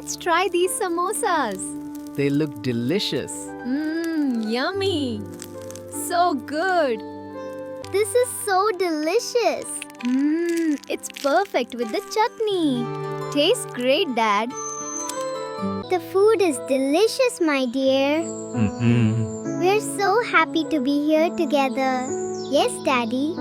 Let's try these samosas. They look delicious. Yummy. So good. This is so delicious. It's perfect with the chutney. Tastes great, Dad. The food is delicious, my dear. Mm-hmm. We're so happy to be here together. Yes, Daddy.